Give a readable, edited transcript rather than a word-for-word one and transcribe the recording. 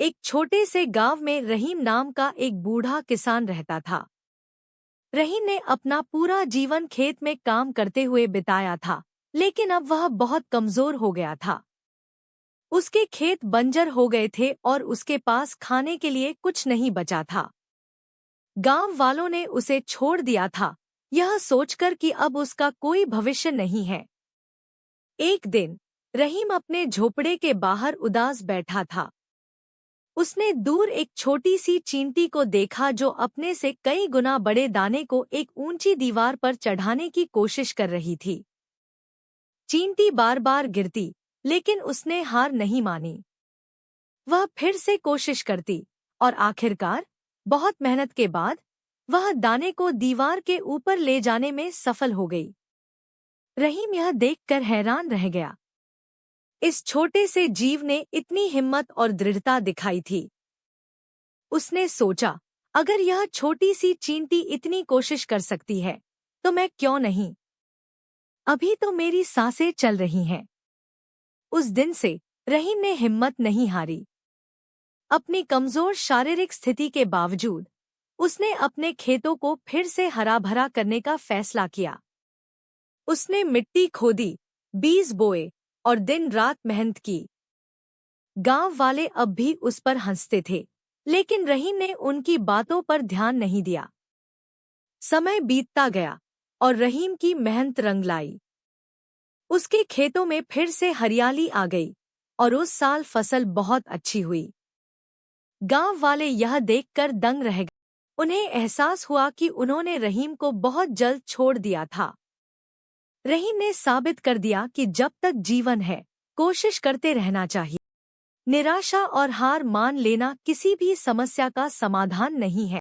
एक छोटे से गांव में रहीम नाम का एक बूढ़ा किसान रहता था। रहीम ने अपना पूरा जीवन खेत में काम करते हुए बिताया था, लेकिन अब वह बहुत कमजोर हो गया था। उसके खेत बंजर हो गए थे और उसके पास खाने के लिए कुछ नहीं बचा था। गांव वालों ने उसे छोड़ दिया था, यह सोचकर कि अब उसका कोई भविष्य नहीं है। एक दिन रहीम अपने झोपड़े के बाहर उदास बैठा था। उसने दूर एक छोटी सी चींटी को देखा जो अपने से कई गुना बड़े दाने को एक ऊंची दीवार पर चढ़ाने की कोशिश कर रही थी। चींटी बार बार गिरती, लेकिन उसने हार नहीं मानी। वह फिर से कोशिश करती और आखिरकार बहुत मेहनत के बाद वह दाने को दीवार के ऊपर ले जाने में सफल हो गई। रहीम यह देखकर हैरान रह गया। इस छोटे से जीव ने इतनी हिम्मत और दृढ़ता दिखाई थी। उसने सोचा, अगर यह छोटी सी चींटी इतनी कोशिश कर सकती है, तो मैं क्यों नहीं? अभी तो मेरी सांसें चल रही हैं। उस दिन से रहीम ने हिम्मत नहीं हारी। अपनी कमजोर शारीरिक स्थिति के बावजूद उसने अपने खेतों को फिर से हरा भरा करने का फैसला किया। उसने मिट्टी खोदी, बीज बोए और दिन रात मेहनत की। गांव वाले अब भी उस पर हंसते थे, लेकिन रहीम ने उनकी बातों पर ध्यान नहीं दिया। समय बीतता गया और रहीम की मेहनत रंग लाई। उसके खेतों में फिर से हरियाली आ गई और उस साल फसल बहुत अच्छी हुई। गांव वाले यह देखकर दंग रह गए। उन्हें एहसास हुआ कि उन्होंने रहीम को बहुत जल्द छोड़ दिया था। रहीम ने साबित कर दिया कि जब तक जीवन है, कोशिश करते रहना चाहिए। निराशा और हार मान लेना किसी भी समस्या का समाधान नहीं है।